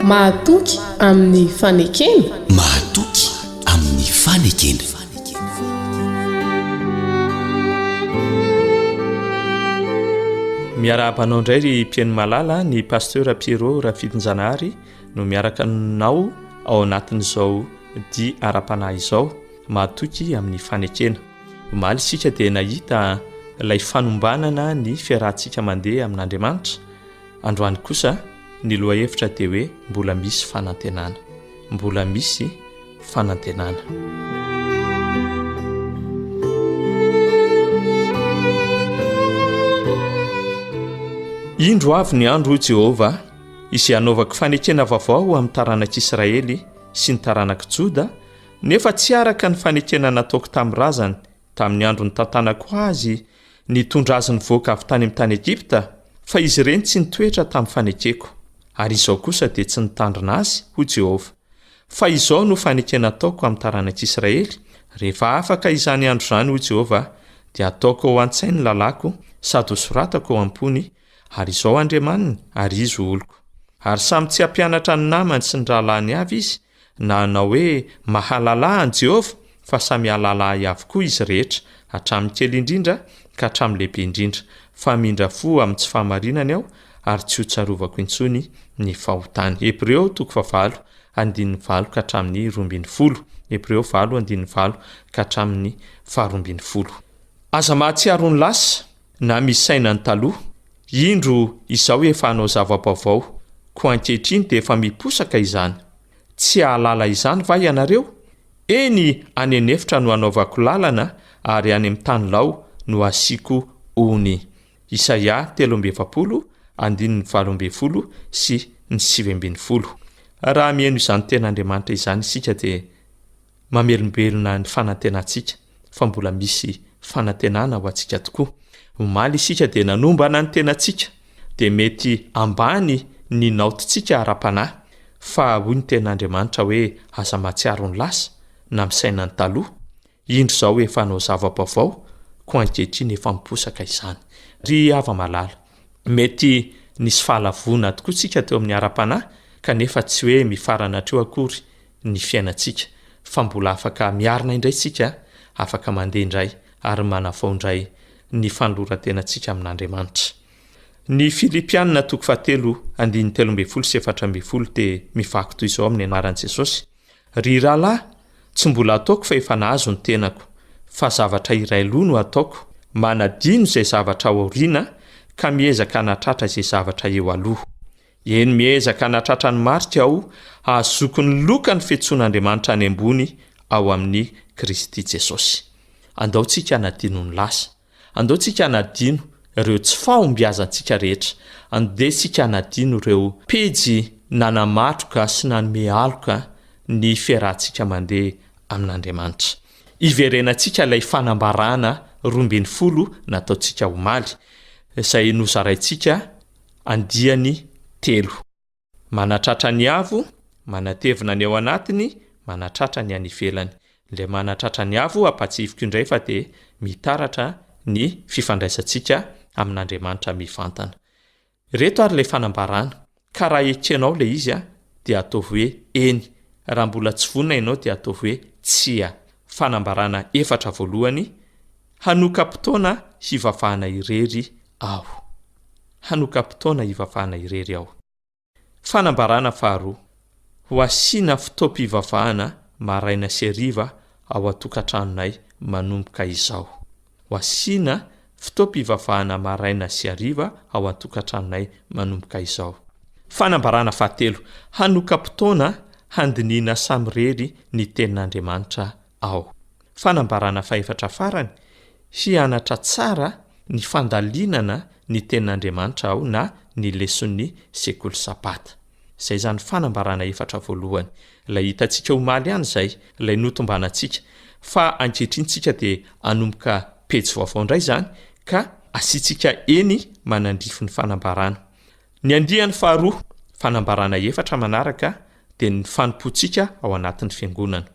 mahatoky amin'ny fanekena. Mahatoky amin'ny fanekena. Miara-panao indray ry mpiaino malala ny pasteur Pierrot Rafitonjanahary no miaraka aminao ao anatin'izao dia ara-panahy izao mahatoky amin'ny fanekena. Omaly isika dia nahita ilay fanombanana ny fiarahantsika mandeha amin'Andriamanitra. Androany kosa ny lohahevitra dia hoe mbola misy fanantenana. Mbola misy fanantenana. Indro avy ny andro Jehova izay hanaovako fanekena vaovao amin'ny taranak'Israely sy ny taranaka Joda, nefa tsy araka ny fanekena nataoko tamin'ny razany tamin'ny andro ny tantanako azy nitondra azy nivoaka avy tany amin'ny tany Egipta, fa izy ireny tsy nitoetra tamin'ny fanekeko, ary izao kosa dia tsy nitandrina azy ho Jehova. Fa izao no fanekena ataoko amin'ny taranak'Israely, rehefa afaka izany andro izany ho Jehova, dia ataoko ao an-tsainy ny lalako sady ho soratako ao am-pony, ary izao Andriamaniny ary izy oloko. Ary samy tsy hampianatra ny namany sy ny rahalahiny avy izy, na hanao hoe mahalala ny Jehova, fa samy hahalala avokoa izy rehetra, hatramin'ny kely indrindra ka hatramin'ny lehibe indrindra, fa mindra fo amin'ny tsy fahamarinany aho, ary tsy ho tsarovako intsony ny fahotany. Hebreo 4:9 ka hatramin'ny 12. Hebreo 4:9 ka hatramin'ny 12. Aza mahatsiaro ny lasa na misy saina ny taloha, indro izao efa hanao zava-baovao, ko ankehitriny dia efa miposaka izany. Tsy hahalala izany va ianareo? Eny any anefitra no hanaovako lalana, ary any amin'ny tany lao no asiako ony. Isaia 3:20 sy 7:20. Raha mihaino izany ten'Andriamanitra izany isika dia mamelombelona ny fanantenantsika, fa mbola misy fanantenana ho antsika tokoa. Omaly isika dia nanombana ny tenantsika, dia mety ambany ny naotintsika ara-panahy, fa hoy ny ten'Andriamanitra hoe aza mahatsiaro ny lasa na misaina ny taloha, indro izao efa hanao zava-baovao, ko ankehitriny efa miposaka izany. Ry hava malala, mety nisy fahalavona tokoa tsika teo amin'ny ara-panahy, kanefa tsy hoe mifarana hatreo akory ny fiainantsika, fa mbola afaka miarina indray tsika, afaka mandeha indray ary manafao indray ny fanoloran-tenantsika amin'Andriamanitra. Ny Filipianina 4:13-14 dia mivaky toy izao amin'ny anaran'i Jesosy: Ry rahalahy, tsy mbola ataoko fa efa nahazo ny tenako, fa zavatra iray loha no ataoko, manadino izay zavatra ao aoriana, ka miezaka hanatratra izay zavatra eo aloha. Eny miezaka hanatratra ny marika aho, ahazoko ny loka ny fiantsoan'Andriamanitra any ambony ao amin'ny Kristy Jesosy. Andaontsika hanadino ny lasa, andaontsika hanadino ireo tsy fahombiazantsika rehetra, andehantsika hanadino ireo pejy nanamatroka sy nanome aloka ny fiarahantsika mandeha amin'Andriamanitra. Iverenantsika ilay fanambarana 12 nataontsika omaly, izay nozaraintsika andiany 3. Manatratra ny avo, manatevina ny ao anatiny, manatratra ny any ivelany. Le manatratra ny avo apatsifiko indray fa dia mitaratra ny fifandraisantsika amin'Andriamanitra mivantana. Reto ary le fanambarana, ka raha ekenao le izy dia ataovy hoe eny, raha mbola tsy vonina ianao dia ataovy hoe tsia. Fanambarana 4 voalohany, hanokam-potoana hivavahana irery aho. Hanokam-potoana hivavahana irery aho. Fanambarana 2, ho asiana fotoam-pivavahana maraina sy hariva ao an-tokantranonay manomboka izao. Ho asiana fotoam-pivavahana maraina sy hariva ao an-tokantranonay manomboka izao. Fanambarana 3, hanokam-potoana handiniana samy rery ny tenin'Andriamanitra ao. Fanambarana 4 farany, hianatra tsara ny fandalinana ny tenin'Andriamanitra ao na ny leson'ny sekoly sabata. Izay zany fanambarana 4 voalohany. Ilay hitantsika omaly ihany izay, ilay notombanantsika, fa ankehitrinsika dia anomboka pejy vaovao indray zany, ka asiantsika eny manandrifo ny fanambarana. Ny andiany 2, fanambarana 4 manaraka dia ny fanompoantsika ao anatin'ny fiangonana.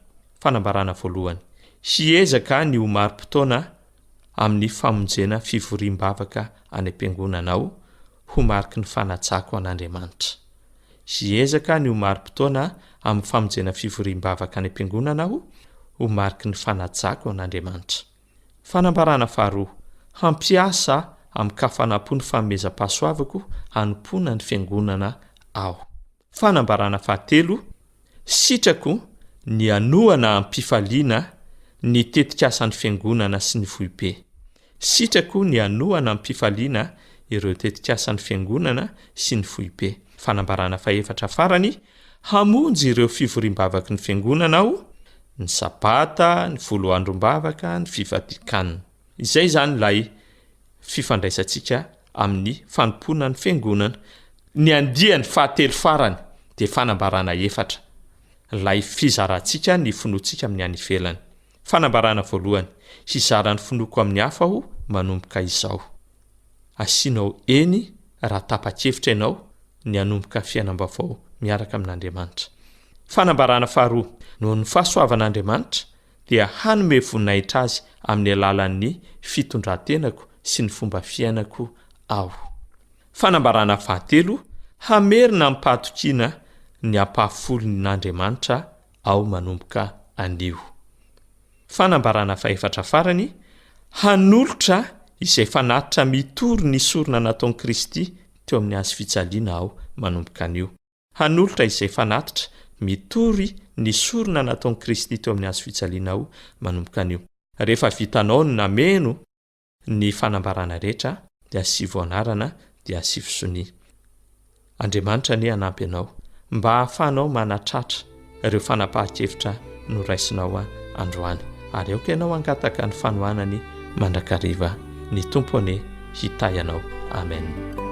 Fanambarana 1, hiezaka ny homari-potoana amin'ny famonjena fivoriam-bavaka any am-piangonanao, ho mariky ny fanatsako an'Andriamanitra. sy ezaka ny ho mari-potoana amin'ny famonjena fivoriam-bavaka ny am-piangonana aho ho mariky ny fanajako an'Andriamanitra. Fanambarana faharoa, hampiasa amin'ny kafanampo ny fanomezam-pahasoavako hanompoana ny fiangonana aho. Fanambarana fahatelo, sitrako ny anoana am-pifaliana ny tetikasan'ny fiangonana sy ny voibe. Sitrako ny anoana am-pifaliana ireo tetikasan'ny fiangonana sy ny voibe. Fanambarana faefatra farany, hamonjy ireo fivoriam-bavaky ny fiangonana aho, ny sabata, ny folo androm-bavaka, ny fivadikana. Izay zany lay fifandraisantsika amin'ny fanompoana ny fiangonana. Ny andiany fahatelo farany dia fanambarana efatra, lay fizarantsika ny finoantsika amin'ny any ivelany. Fanambarana voalohany, hizara ny finoako amin'ny hafa aho manomboka izao. Asianao eny raha tapa-kevitra ianao ny hanomboka fiainam-baovao miaraka amin'Andriamanitra. Fanambarana faharoa, noho ny fahasoavan'Andriamanitra dia hanome voninahitra azy amin'ny alalan'ny fitondrantenako sy ny fomba fiainako aho. Fanambarana fahatelo, hamerina ampahatokiana ny ampahafolon'Andriamanitra ao manomboka anio. Fanambarana faefatra farany, hanolotra izay fanatitra mitory ny sorona nataon'i Kristy teo amin'ny hazo fijaliana aho manomboka anio. Hanolotra izay fanatitra mitory ny sorona nataon'i Kristy teo amin'ny hazo fijaliana aho manomboka anio. Rehefa vitanao ny nameno ny fanambarana rehetra dia asivo anarana dia asivo sonia. Andriamanitra ny hanampy anao mba hahafahanao manatratra ireo fanapahan-kevitra noraisinao androany, ary aoka ianao hangataka ny fanohanany mandrakariva. Ny Tompo ane hitay anao. Amen.